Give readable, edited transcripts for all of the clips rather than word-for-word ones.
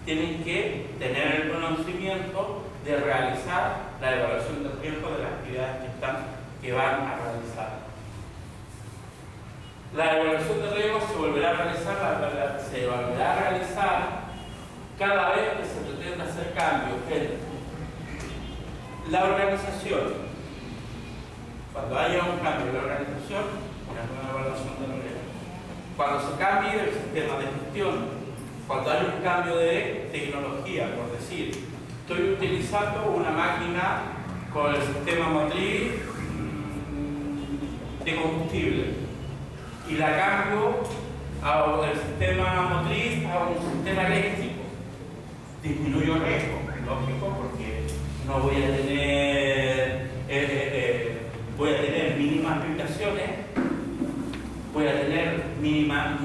Tienen que tener el conocimiento de realizar la evaluación del riesgo de las actividades que van a realizar. La evaluación de riesgo se volverá a realizar, cada vez que se pretenda hacer cambios en la organización. Cuando haya un cambio en la organización, una nueva evaluación de riesgo. Cuando se cambie el sistema de gestión, cuando hay un cambio de tecnología, por decir, estoy utilizando una máquina con el sistema motriz de combustible y la cambio del sistema motriz a un sistema eléctrico, disminuyo el riesgo, lógico, porque no voy a tener mínimas vibraciones,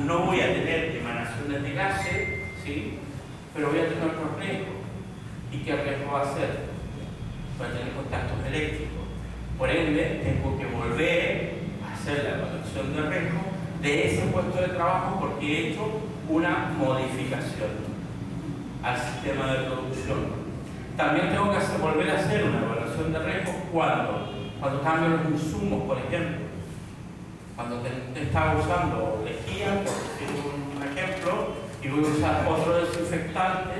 no voy a tener emanaciones de gases, ¿sí? Pero voy a tener otros riesgos. ¿Y qué riesgo va a ser? Voy a tener contactos eléctricos. Por ende, tengo que volver a hacer la evaluación de riesgo de ese puesto de trabajo porque he hecho una modificación al sistema de producción. También tengo que volver a hacer una evaluación de riesgo cuando cambio los insumos, por ejemplo. Cuando estaba usando lejía, por decir un ejemplo, y voy a usar otro desinfectante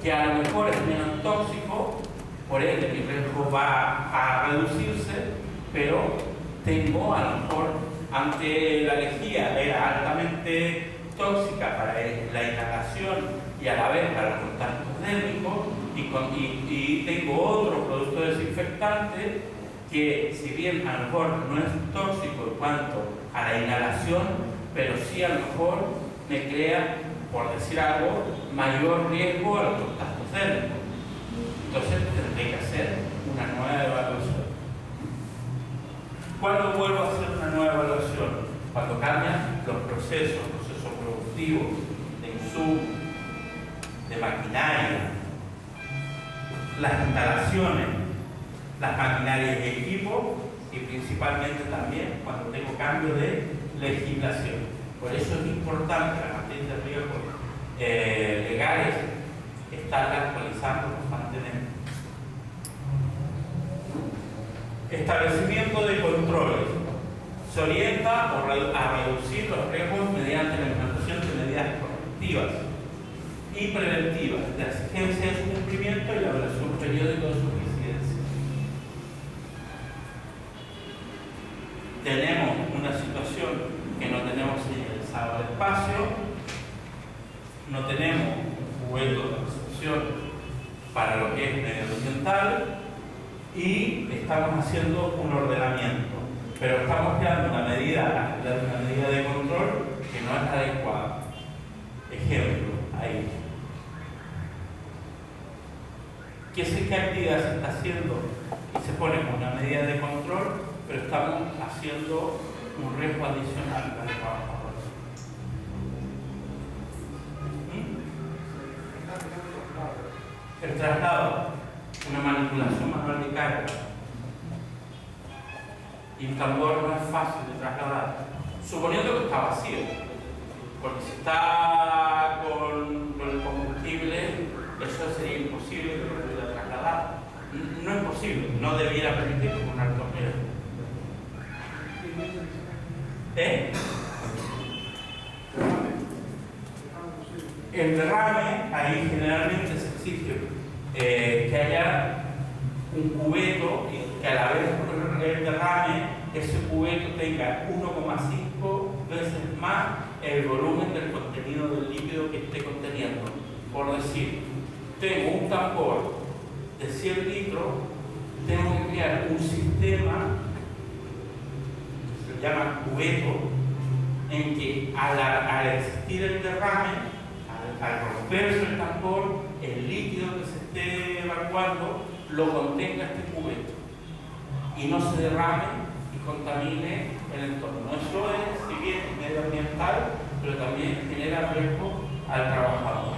que a lo mejor es menos tóxico, por ende mi riesgo va a reducirse, pero tengo a lo mejor, ante la lejía era altamente tóxica para la inhalación y a la vez para los contactos térmicos, y tengo otro producto desinfectante que si bien a lo mejor no es tóxico en cuanto a la inhalación, pero sí a lo mejor me crea, por decir algo, mayor riesgo a los contactos térmicos. Entonces tendré que hacer una nueva evaluación. ¿Cuándo vuelvo a hacer una nueva evaluación? Cuando cambian los procesos productivos, de insumos, de maquinaria, las instalaciones, las maquinarias y equipos, y principalmente también cuando tengo cambio de legislación. Por eso es importante las materias de riesgos legales estarlas actualizando constantemente. Establecimiento de controles. Se orienta a reducir los riesgos mediante la implantación de medidas correctivas y preventivas, la exigencia de su cumplimiento y la evaluación periódica de su incidencia. Tenemos una situación que no tenemos señalizado el espacio, no tenemos un juguete de recepción para lo que es medioambiental y estamos haciendo un ordenamiento, pero estamos creando una medida de control que no es adecuada. Ejemplo, ahí. ¿Qué actividad se está haciendo? Y se pone como una medida de control, pero estamos haciendo un riesgo adicional para el trabajador. El traslado, una manipulación manual de carga. Y un tambor no es fácil de trasladar, suponiendo que está vacío, porque si está con el combustible, eso sería imposible que lo pudiera trasladar. No es posible, no debiera permitirlo con un alto riesgo. El derrame, ahí generalmente se exige que haya un cubeto y que a la vez el derrame, ese cubeto tenga 1,5 veces más el volumen del contenido del líquido que esté conteniendo. Por decir, tengo un tambor de 100 litros, tengo que crear un sistema que se llama cubeto, en que al existir el derrame, al al romperse el tambor, el líquido que se esté evacuando lo contenga este cubeto y no se derrame y contamine el entorno. Eso es, si bien medioambiental, pero también genera riesgo al trabajador.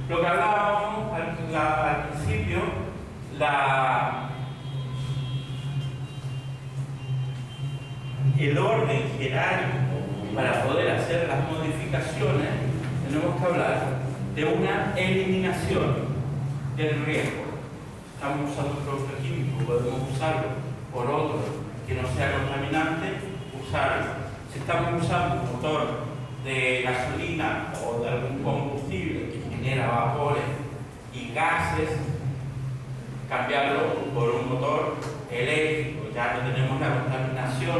Lo que hablábamos al principio, el orden jerárquico para poder hacer las modificaciones, tenemos que hablar de una eliminación del riesgo. Estamos usando un producto químico, podemos usarlo por otro que no sea contaminante, usarlo. Si estamos usando un motor de gasolina o de algún combustible que genera vapores y gases, cambiarlo por un motor eléctrico. Ya no tenemos la contaminación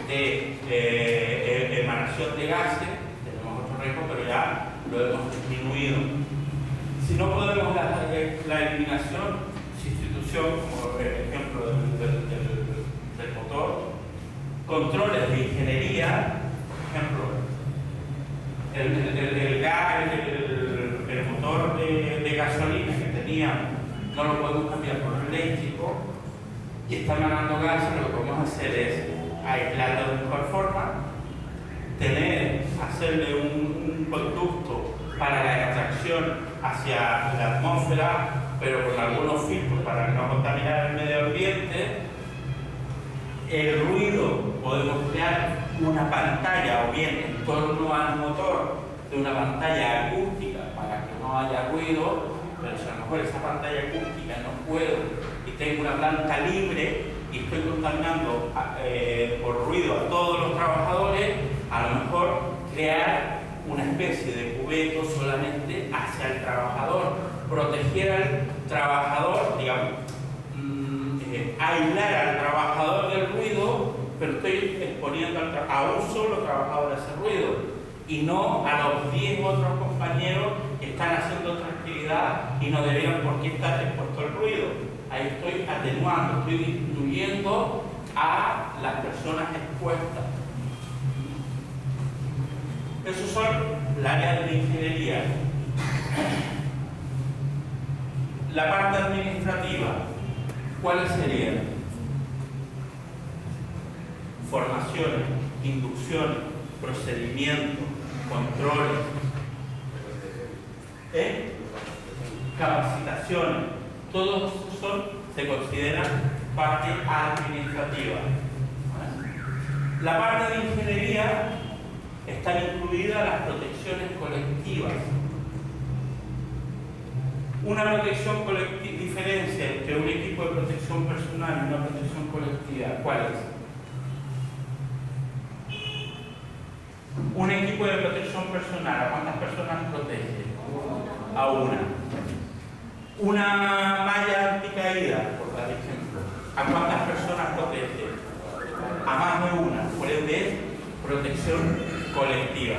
de emanación de gases, tenemos otro riesgo, pero ya lo hemos disminuido. Si no podemos la eliminación, sustitución, como el ejemplo del motor, controles de ingeniería, por ejemplo, el motor de gasolina que teníamos, no lo podemos cambiar por eléctrico y está emanando gases. Lo que podemos hacer es aislarlo de mejor forma, hacerle un conducto para la extracción hacia la atmósfera, pero con algunos filtros para no contaminar el medio ambiente. El ruido, podemos crear una pantalla o bien en torno al motor de una pantalla acústica para que no haya ruido, pero si a lo mejor esa pantalla acústica no puedo y tengo una planta libre y estoy contaminando por ruido a todos los trabajadores, a lo mejor crear una especie de cubeto solamente hacia el trabajador, proteger al trabajador, digamos, aislar al trabajador del ruido, pero estoy exponiendo a un solo trabajador a ese ruido y no a los 10 otros compañeros que están haciendo otra actividad y no deberían por qué estar expuesto al ruido. Ahí estoy atenuando, estoy disminuyendo a las personas expuestas. Esos son las áreas de ingeniería. La parte administrativa, ¿cuáles serían? Formaciones, inducciones, procedimientos, controles, capacitaciones, todos esos se consideran parte administrativa. La parte de ingeniería están incluidas las protecciones colectivas. Una protección colectiva, diferencia entre un equipo de protección personal y una protección colectiva, ¿cuál es? Un equipo de protección personal, ¿a cuántas personas protege? A una. Una malla anticaída, por dar ejemplo, ¿a cuántas personas protege? A más de una, por ende es protección colectiva.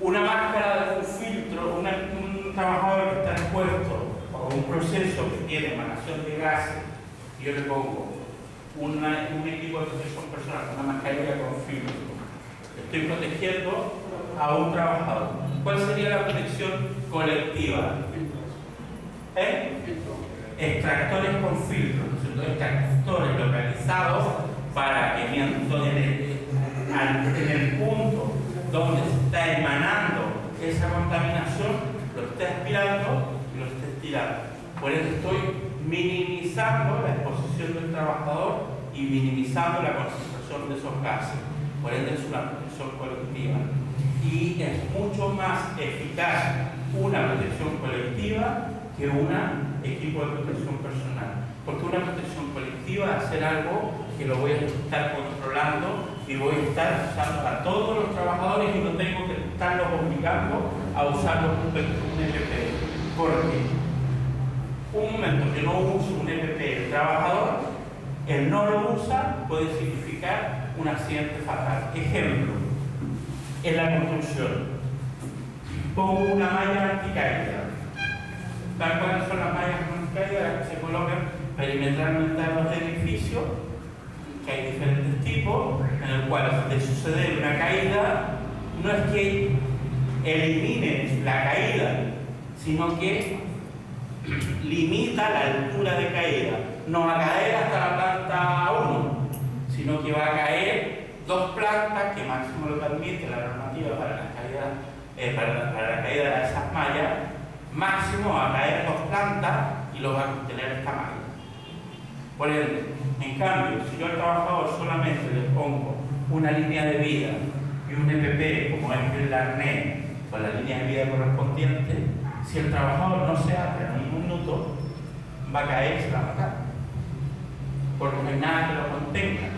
Una máscara de un filtro, un trabajador que está expuesto a un proceso que tiene emanación de gases, y yo le pongo un equipo de protección personal, una mascarilla con filtro. Estoy protegiendo a un trabajador. ¿Cuál sería la protección colectiva? Extractores con filtros, extractores localizados para que en el punto donde se está emanando esa contaminación lo esté aspirando y lo esté estirando. Por eso estoy minimizando la exposición del trabajador y minimizando la concentración de esos gases. Por ende es una protección colectiva. Y es mucho más eficaz una protección colectiva que un equipo de protección personal. Porque una protección colectiva es hacer algo que lo voy a estar controlando y voy a estar usando a todos los trabajadores y no tengo que estarlos obligando a usar un EPP. Porque un momento que no use un EPP el trabajador, el no lo usa puede significar un accidente fatal. Ejemplo, en la construcción, pongo una malla anticaída. ¿Saben cuáles son las mallas anticaídas? Las que se colocan perimetralmente a los edificios, que hay diferentes tipos, en el cual de suceder una caída, no es que elimine la caída, sino que limita la altura de caída. No va a caer hasta la planta 1, sino que va a caer 2 plantas, que máximo lo permite la normativa para la caída, para la caída de esas mallas. Máximo va a caer 2 plantas y lo va a contener esta malla. Por ende, en cambio, si yo al trabajador solamente le pongo una línea de vida y un EPP, como es el arnés, con la línea de vida correspondiente, si el trabajador no se ata en un minuto, va a caer y se va a matar, porque no hay nada que lo contenga.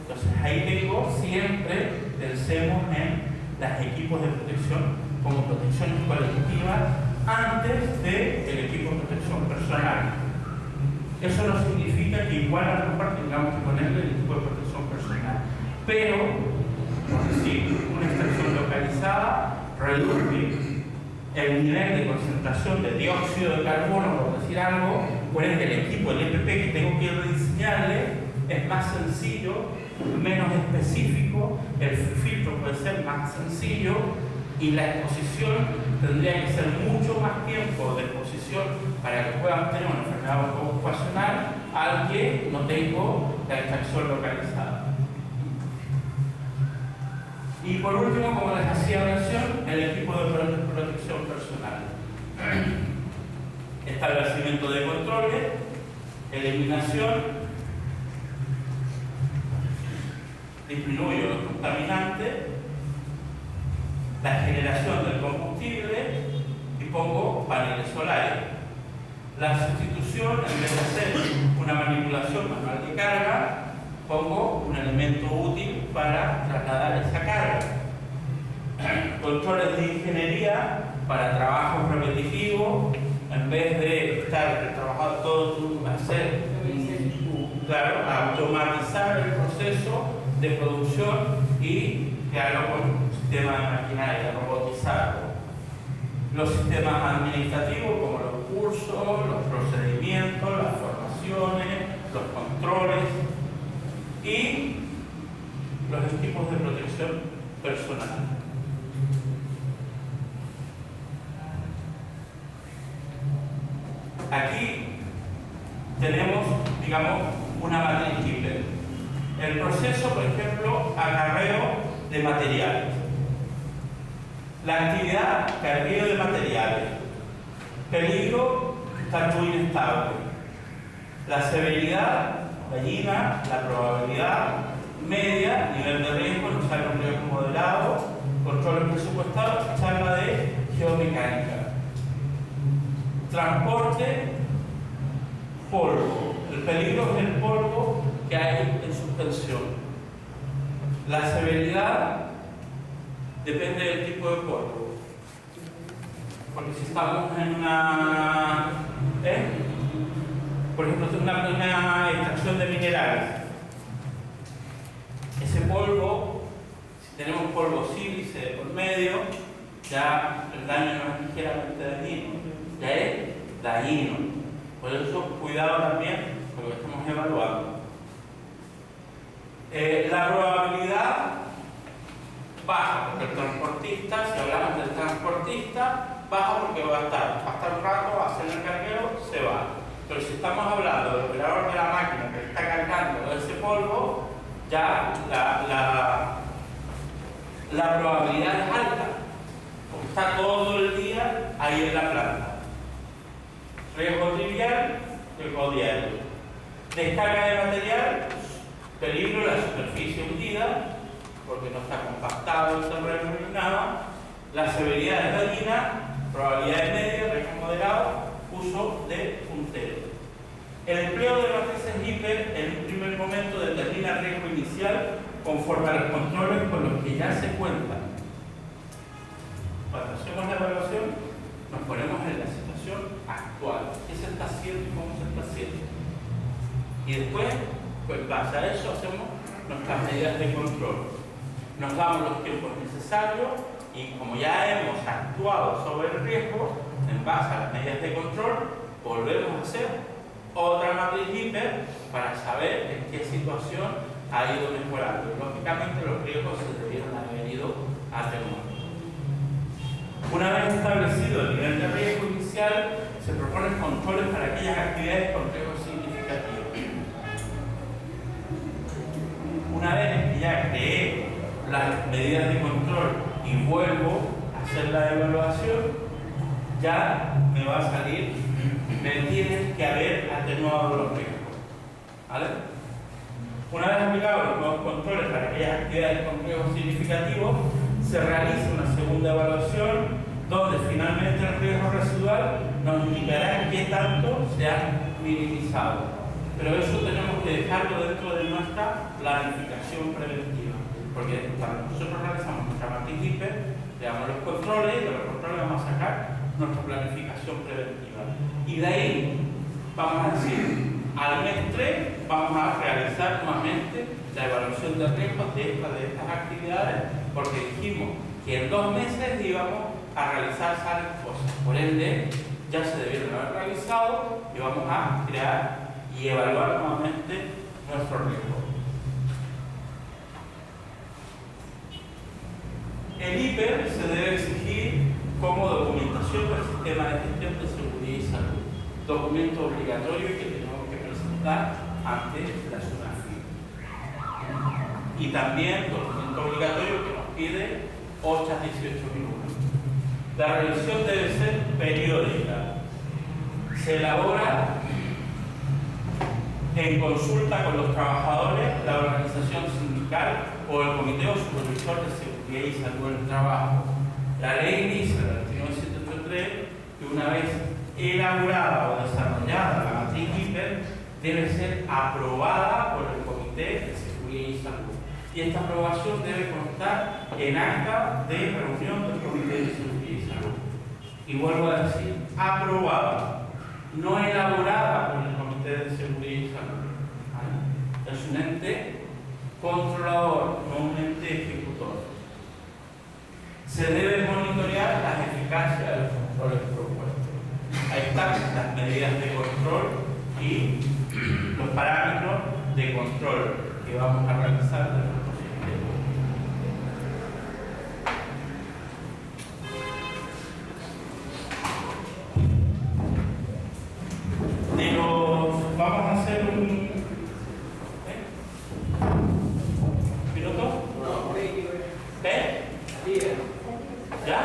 Entonces ahí tengo, siempre pensemos en los equipos de protección como protecciones colectivas antes del equipo de protección personal. Eso no significa que igual a lo mejor tengamos que ponerle el equipo de protección personal, pero, por decir, una extracción localizada reduce el nivel de concentración de dióxido de carbono, por decir algo. Por ende, el equipo, el EPP que tengo que rediseñarle es más sencillo, menos específico, el filtro puede ser más sencillo y la exposición tendría que ser mucho más tiempo de exposición para que puedan tener una enfermedad ocupacional al que no tengo la extracción localizada. Y por último, como les hacía mención, el equipo de protección personal. Establecimiento de controles, eliminación, disminuyo los contaminantes, la generación del combustible y pongo paneles solares. La sustitución, en vez de hacer una manipulación manual de carga, pongo un elemento útil para trasladar esa carga. Controles de ingeniería para trabajos repetitivos, en vez de estar trabajando todo, hacer, claro, automatizar el proceso de producción y crearlo con un sistema de maquinaria, robotizarlo. Los sistemas administrativos como los cursos, los procedimientos, las formaciones, los controles y los equipos de protección personal. Aquí tenemos, digamos, una matriz Kipler. El proceso, por ejemplo, acarreo de materiales. La actividad, cargueo de materiales. Peligro, está muy inestable. La severidad, gallina, la probabilidad media, nivel de riesgo, nos sale un riesgo moderado, controles presupuestados, charla de geomecánica. Transporte, polvo. El peligro es el polvo que hay en suspensión. La severidad depende del tipo de polvo. Porque si estamos en una... por ejemplo, una extracción de minerales, ese polvo, si tenemos polvo sílice de por medio, ya el daño no es ligeramente dañino, ya es dañino. Por eso, cuidado también con lo que estamos evaluando. La probabilidad baja, porque el transportista, si hablamos del transportista, baja porque va a estar un rato, va a hacer el carguero, se va. Pero si estamos hablando del operador de la máquina que está cargando ese polvo, ya la probabilidad es alta, porque está todo el día ahí en la planta. Riesgo trivial, riesgo diario. Descarga de material, peligro de la superficie hundida, porque no está compactado el terreno ni nada. La severidad es dañina, probabilidad media, riesgo moderado, uso de puntero. El empleo de matrices Kipler en un primer momento determina el riesgo inicial conforme a los controles con los que ya se cuentan. Cuando hacemos la evaluación, nos ponemos en la situación actual. ¿Qué se está haciendo y cómo se está haciendo? Y después, pues en base a eso, hacemos nuestras medidas de control. Nos damos los tiempos necesarios y como ya hemos actuado sobre el riesgo, en base a las medidas de control, volvemos a hacer otra matriz hiper para saber en qué situación ha ido mejorando. Lógicamente los riesgos se debieron haber ido atenuando. Una vez establecido el nivel de riesgo inicial, se proponen controles para aquellas actividades con riesgo significativo. Una vez que ya creé las medidas de control y vuelvo a hacer la evaluación, ya me va a salir, me tiene que haber atenuado los riesgos. ¿Vale? Una vez aplicados los nuevos controles para aquellas actividades con riesgo significativo, se realiza una segunda evaluación donde finalmente el riesgo residual nos indicará qué tanto se ha minimizado. Pero eso tenemos que dejarlo dentro de nuestra planificación preventiva, porque cuando nosotros realizamos nuestra matriz hiper, le damos los controles y de los controles vamos a sacar nuestra planificación preventiva. Y de ahí vamos a decir, al mes 3 vamos a realizar nuevamente la evaluación de riesgos de estas actividades, porque dijimos que en 2 meses íbamos a realizar esas cosas. Por ende, ya se debieron haber realizado y vamos a crear y evaluar nuevamente nuestro riesgo. El IPER se debe exigir como documentación del sistema de gestión de seguridad y salud, documento obligatorio que tenemos que presentar ante la SUNAFI. Y también documento obligatorio que nos pide OCHA 18001. La revisión debe ser periódica. Se elabora en consulta con los trabajadores, la organización sindical o el comité o supervisor de seguridad y salud en el trabajo. La ley dice, el artículo 783, que una vez elaborada o desarrollada la matriz hiper, debe ser aprobada por el comité de seguridad y salud. Y esta aprobación debe constar en acta de reunión del comité de seguridad y salud. Y vuelvo a decir, aprobada, no elaborada por el comité de seguridad y salud. ¿Vale? Es un ente controlador, no un ente ejecutor. Se debe monitorear las eficacias de los controles propuestos. Ahí están las medidas de control y los parámetros de control que vamos a realizar de nuestro sistema. Vamos a hacer un minuto. ¿Qué? ¿Ya?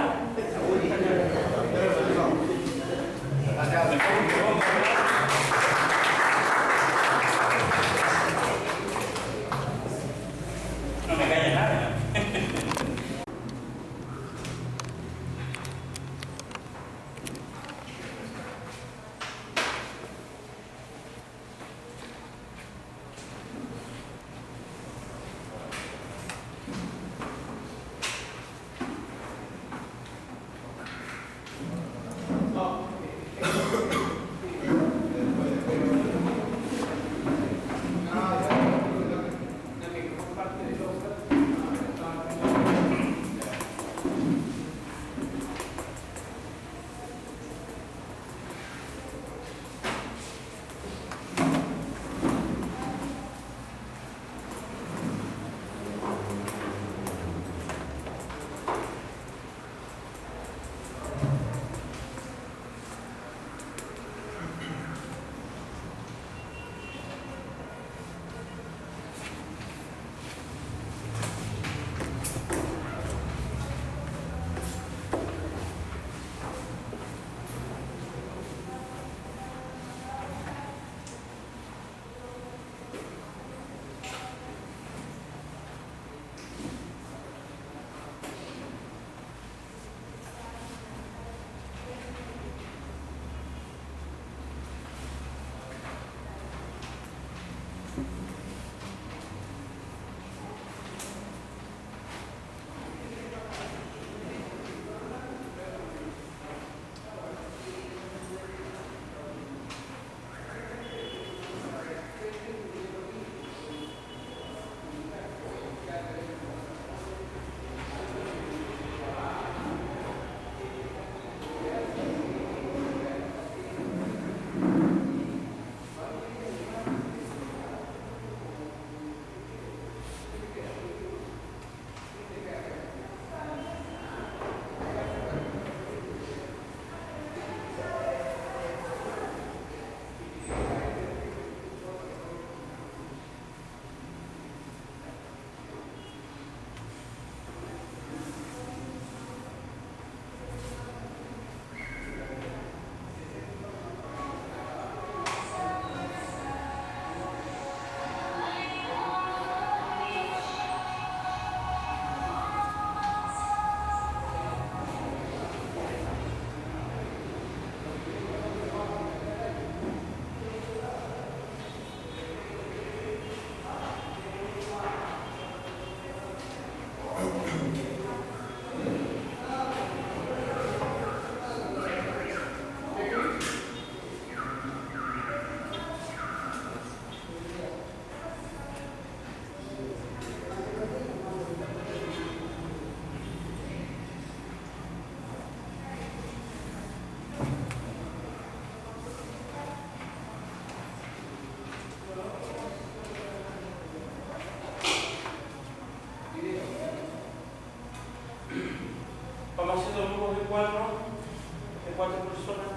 cuatro personas.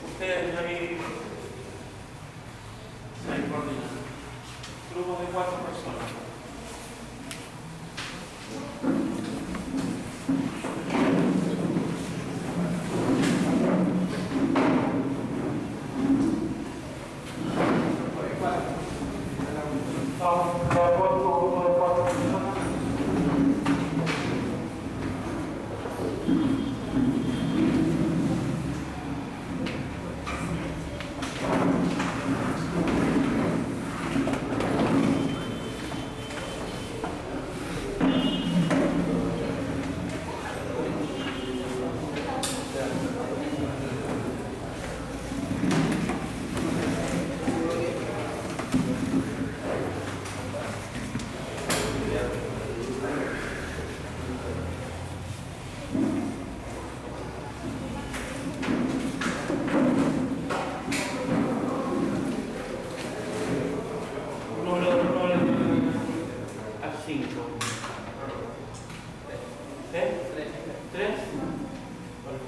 Ustedes ahí se coordinan. Grupos de 4 personas. Vamos de acuerdo, grupo de 4 personas.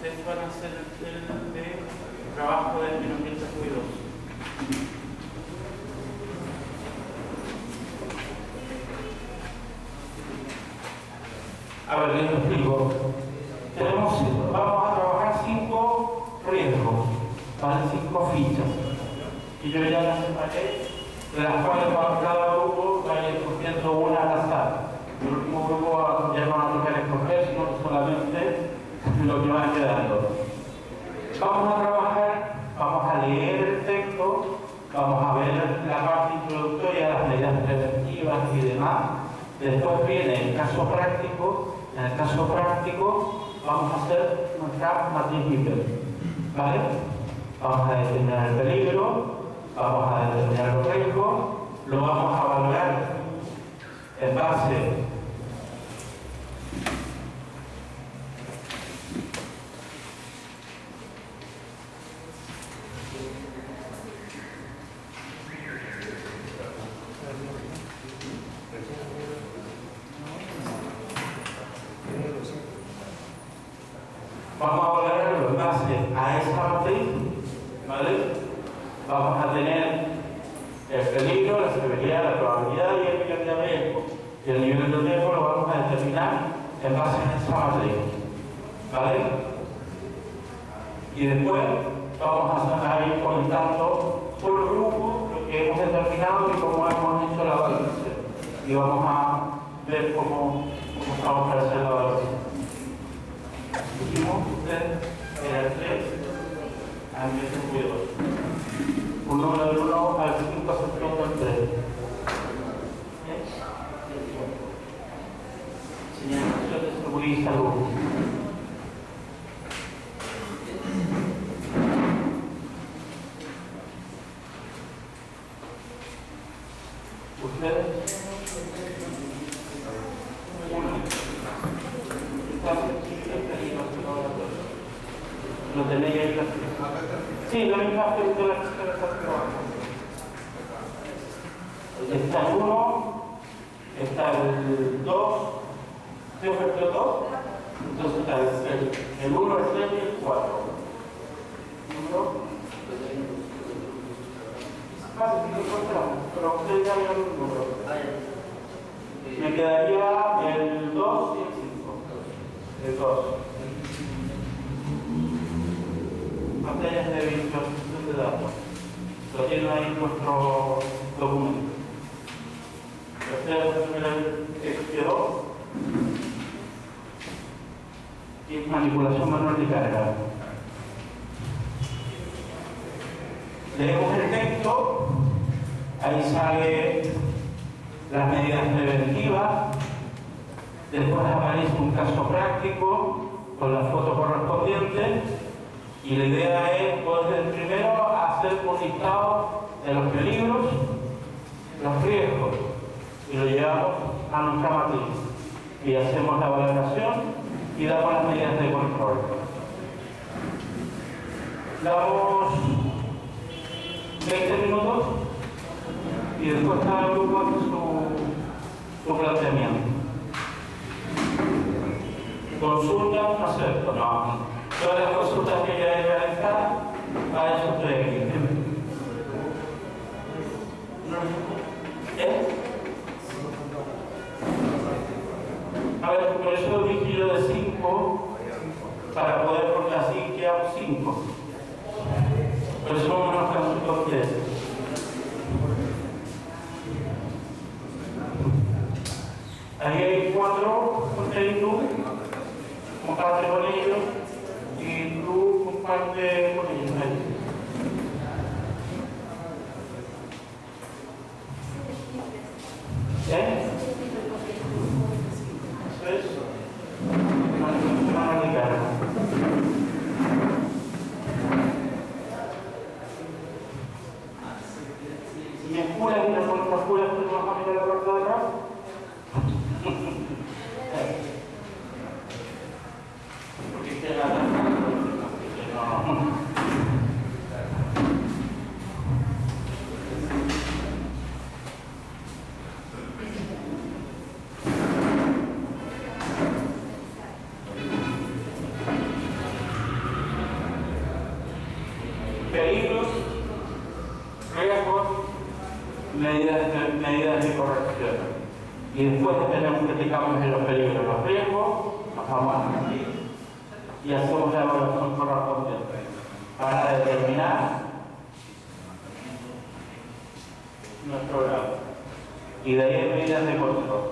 Ustedes van a hacer el trabajo de ambiente ruidoso. A ver, les explico. Vamos a trabajar 5 riesgos, ¿vale? 5 fichas. Y yo ya las separé, de las cuales para cada grupo va a ir escogiendo una al azar. El último grupo ya no va a tocar escoger, sino solamente lo que va quedando. Vamos a trabajar, vamos a leer el texto, vamos a ver la parte introductoria, las medidas preventivas y demás. Después viene el caso práctico. En el caso práctico vamos a hacer nuestra matriz hiper, ¿vale? Vamos a determinar el peligro, vamos a determinar los riesgos, lo vamos a valorar en base a esa matriz, ¿vale? Vamos a tener el peligro, la severidad, la probabilidad y el nivel de riesgo. Y el nivel de riesgo lo vamos a determinar en base a esa matriz, ¿vale? Y después vamos a ir comentando por grupo lo que hemos determinado y cómo hemos hecho la valoración. Y vamos a ver cómo estamos para hacer la valoración. Dijimos ustedes era el 3, ambiente ruidoso. Un número del 1 al 5 se pregunta el 3. Señalización de seguridad y salud. ¿Ustedes? ¿Lo tenéis ahí? Sí, la misma que usted está trabajando. Está el 1, está el 2, ¿tengo que hacer el 2? Entonces está el 1, el 3 y el 4. ¿Número? Ah, sí, lo encontramos, pero ustedes ya vieron el número. Me quedaría el 2 y el 5. El 2. Pantallas de visualización de datos. Lo tienen ahí en nuestro documento. Ustedes van a ver el quedó. Y manipulación manual de carga. Leemos el texto. Ahí sale las medidas preventivas. Después aparece un caso práctico con la foto correspondiente. Y la idea es, pues, primero hacer un listado de los peligros, los riesgos, y lo llevamos a nuestra matriz. Y hacemos la valoración y damos las medidas de control. Damos 20 minutos y después cada grupo hace su planteamiento. Consulta, acepto, no. Todas las consultas que quieran realizar, a eso estoy aquí. A ver, por eso un giro de 5 para poder poner así que hago 5. Por eso vamos a consultar ustedes. Ahí hay 4 con tú, comparte con ellos, y tú comparte con ellos. Eso es una ligada. Si me cura y no con otra cura, ¿tú vas a mirar la parte de atrás? Porque queda la no. Peligros, riesgos, medidas de corrección. Y después de tener un criticamos en los peligros, los riesgos, nos vamos a medir y hacemos la evaluación correspondiente para determinar nuestro grado. Y de ahí medidas de control.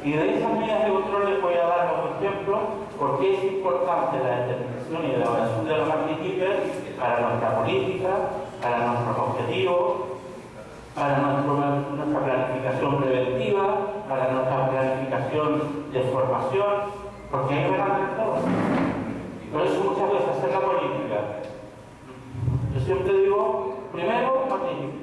Y de esas medidas de control les voy a dar los ejemplos porque es importante la determinación y la elaboración de los arquetipos para nuestra política, para nuestros objetivos, para nuestra planificación preventiva, para nuestra planificación de formación, porque hay que ganar todo. Por eso muchas veces hacer la política. Yo siempre digo, primero, política.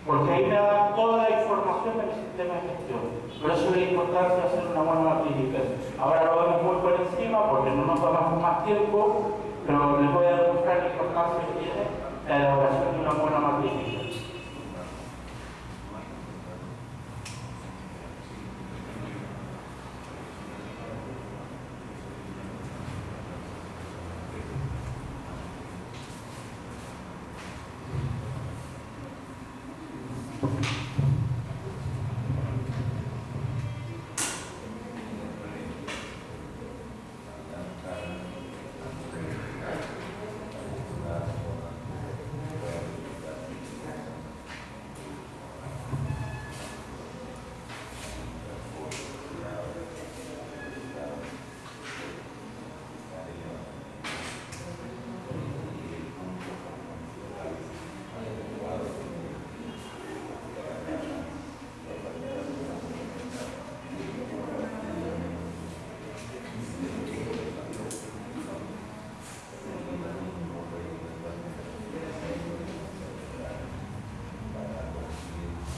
Porque ahí me da toda la información del sistema de gestión. Por eso es importante hacer una buena política. Ahora lo vemos muy por encima porque no nos tomamos más tiempo, pero les voy a demostrar la importancia que tiene la elaboración de una buena política.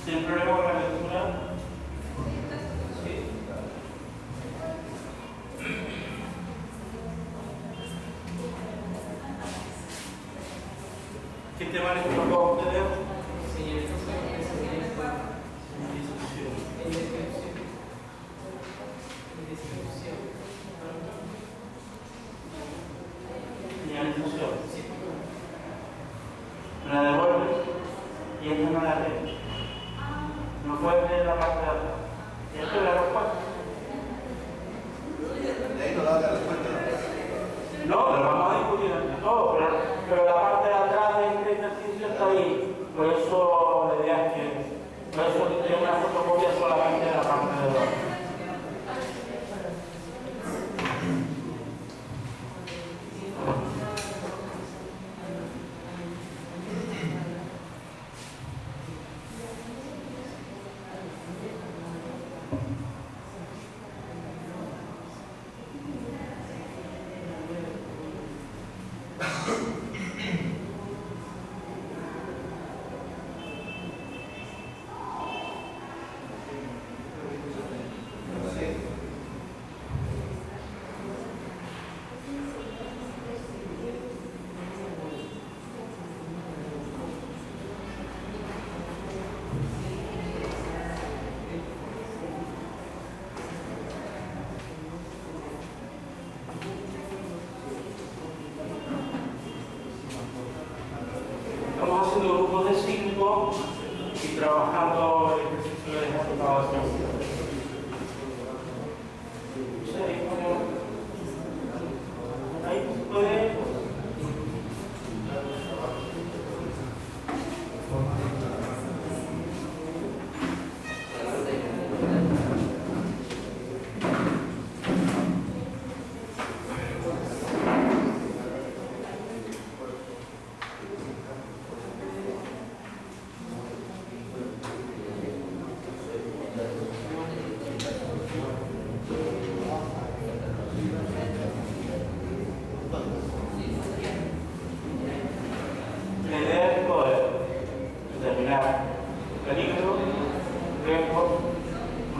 ¿Sin problema con la lectura? Sí. ¿Qué tema les tocó a ustedes? Señalización. ¿Me la devuelves? Y esta no la lees. No puedes leer la parte de atrás. Y esto es la respuesta. De ahí no da la respuesta. No, pero vamos a discutir entre todos. Pero la parte de atrás de este ejercicio está ahí. Por eso la idea es que. Por eso tiene una fotocopia solamente de la parte de atrás.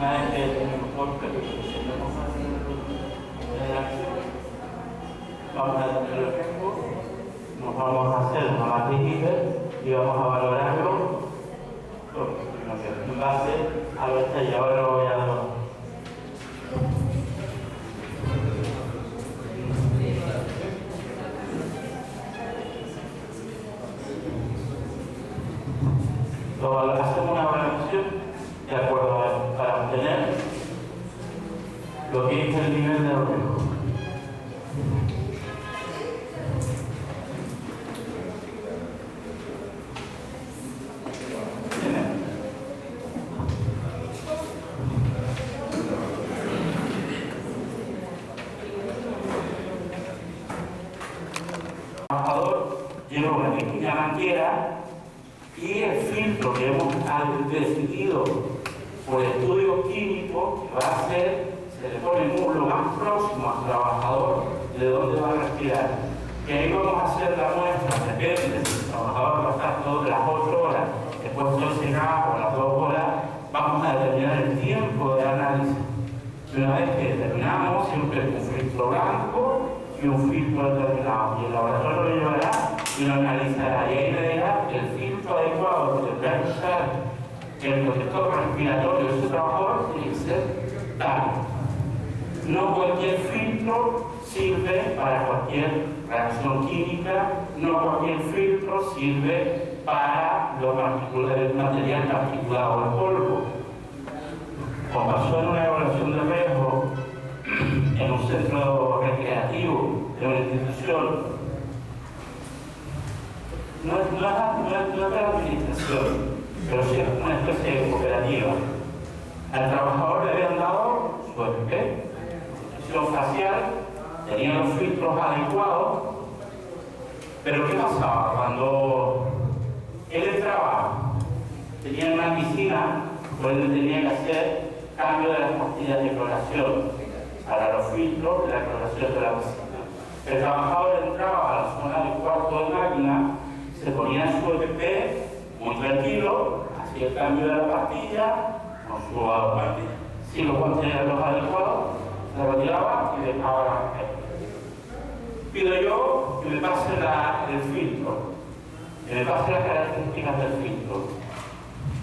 Una vez que tenemos todo el presentamos la acción, vamos a tener el ejemplo, nos vamos a hacer una matriz hiper y vamos a valorarlo en base a lo que y ahora lo voy a dar. Hacemos una valoración de acuerdo para obtener lo que es el nivel de riesgo. El trabajador lleva una pequeña manguera y el filtro que hemos decidido por estudios químicos que va a ser, se le pone lo más próximo al trabajador de dónde va a respirar. Que ahí vamos a hacer la muestra, depende si el trabajador va a estar todas las 8 horas, después todo ese gas o las 2 horas, vamos a determinar el tiempo de análisis. Y una vez que determinamos, siempre un filtro blanco y un filtro determinado. Y el laboratorio lo llevará y lo analizará. Y ahí le dirá que el filtro adecuado que tendrá que usar el protector respiratorio de su trabajador tiene que ser tal. No cualquier filtro sirve para cualquier reacción química, no cualquier filtro sirve para el material particulado o el polvo. Como pasó en una evaluación de riesgo en un centro recreativo de una institución, no es de la administración, pero sí es una especie de cooperativa. Al trabajador le habían dado su EPP, protección facial, tenía los filtros adecuados, pero ¿qué pasaba? Cuando él entraba, tenía una piscina, pues él tenía que hacer cambio de las pastillas de cloración para los filtros de la cloración de la piscina. El trabajador entraba a la zona del cuarto de máquina, se ponía su EPP muy tranquilo, hacía el cambio de la pastilla con su guante. Si los guantes eran los adecuados, se retiraba y dejaba la pastilla. Pido yo que me pase el filtro, que me pase las características del filtro.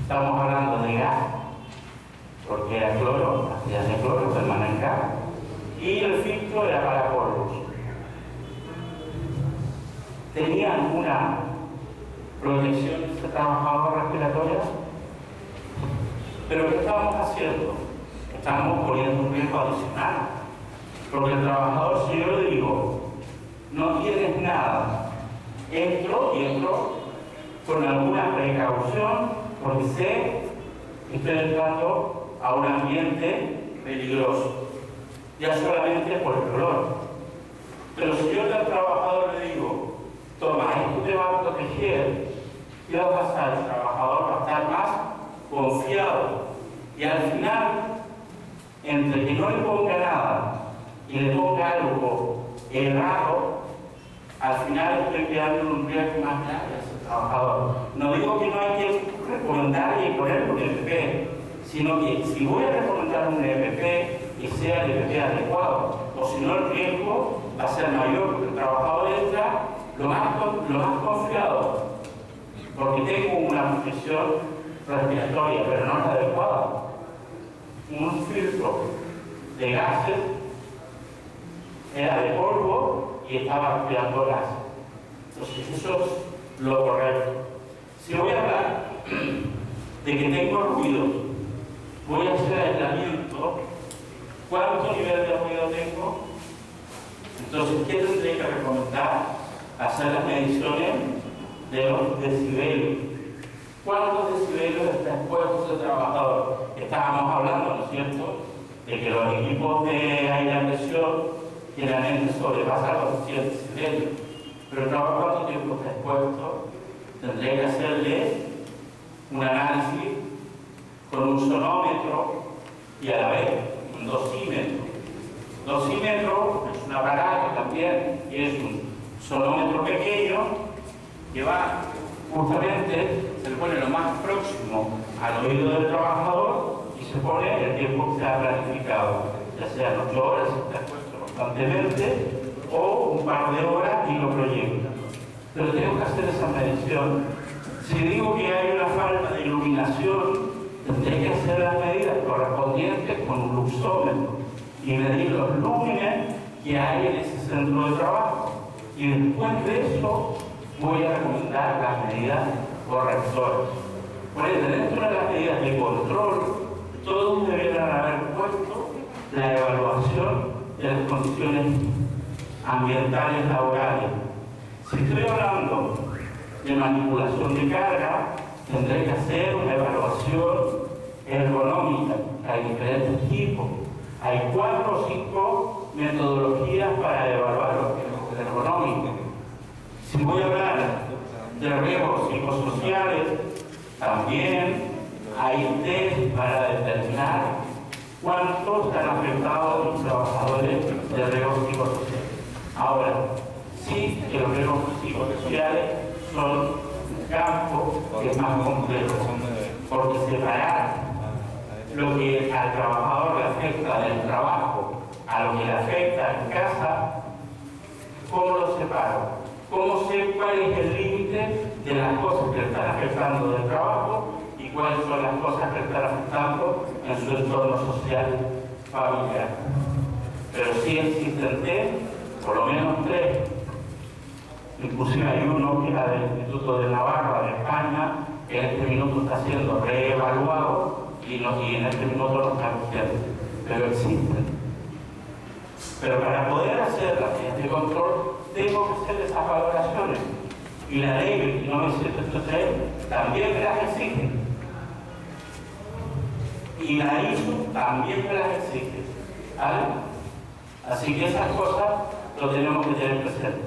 Estamos hablando de gas, porque era cloro, pastillas de cloro permanecen gas, y el filtro era para polvos. ¿Tenía alguna protección de ese trabajador respiratoria? Pero ¿qué estábamos haciendo? Estábamos poniendo un riesgo adicional. Porque el trabajador, si yo le digo, no tienes nada, entro con alguna precaución, porque sé que estoy entrando a un ambiente peligroso, ya solamente por el olor. Pero si yo al trabajador le digo, toma, esto te va a proteger, ¿qué va a pasar? El trabajador va a estar más confiado. Y al final, entre que no le ponga nada y le ponga algo errado, al final estoy creando un riesgo más grave a ese trabajador. No digo que no hay que recomendar y poner un EPP, sino que si voy a recomendar un EPP, que sea el EPP adecuado, o si no el riesgo va a ser mayor, porque el trabajador entra lo más confiado, porque tengo una protección respiratoria, pero no es adecuada. Un filtro de gases era de polvo y estaba respirando gases. Entonces eso es lo correcto. Si voy a hablar de que tengo ruido, voy a hacer aislamiento, ¿cuánto nivel de ruido tengo? Entonces, ¿qué tendré que recomendar? Hacer las mediciones de los decibelios. ¿Cuántos decibelios está expuesto el trabajador? Estábamos hablando, ¿no es cierto?, de que los equipos de aire a presión generalmente sobrepasan los 100 decibelios. Pero el trabajo, ¿cuánto tiempo está expuesto? Tendré que hacerle un análisis con un sonómetro y a la vez un dosímetro. Dosímetro es un aparato también, y es un sonómetro pequeño que va justamente, se le pone lo más próximo al oído del trabajador y se se pone el tiempo que se ha planificado, ya sean 8 horas, si está puesto constantemente, o un par de horas y lo proyecta. Pero tengo que hacer esa medición. Si digo que hay una falta de iluminación, tendré que hacer las medidas correspondientes con un luxómetro y medir los lúmenes que hay en ese centro de trabajo. Y después de eso voy a recomendar las medidas correctoras. Por ende, dentro de las medidas de control, todos debieran haber puesto la evaluación de las condiciones ambientales laborales. Si estoy hablando de manipulación de carga, tendré que hacer una evaluación ergonómica. Hay diferentes tipos. Hay 4 o 5 metodologías para evaluar los ergonómicos. Si voy a hablar de riesgos psicosociales, también hay test para determinar cuántos están afectados los trabajadores de riesgos psicosociales. Ahora, sí que los riesgos psicosociales son un campo que es más complejo, porque separar lo que al trabajador le afecta del trabajo a lo que le afecta en casa, ¿cómo lo separo? ¿Cómo sé cuál es el límite de las cosas que le están afectando del trabajo y cuáles son las cosas que le están afectando en su entorno social familiar? Pero sí existen test, por lo menos 3. Inclusive hay uno que era del Instituto de Navarra de España, que en este minuto está siendo reevaluado y en este minuto no está vigente, pero existen. Pero para poder hacer las medidas de control, tengo que hacer esas valoraciones. Y la ley 29.783 también me las exige. Y la ISO también me las exige. ¿Vale? Así que esas cosas lo tenemos que tener presente.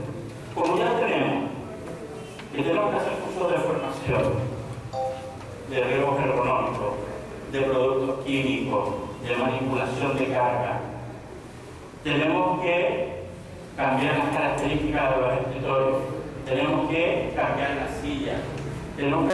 Como ya tenemos que hacer cursos de formación, de riesgos ergonómicos, de productos químicos, de manipulación de carga, tenemos que cambiar las características de los escritorios, tenemos que cambiar las sillas, tenemos que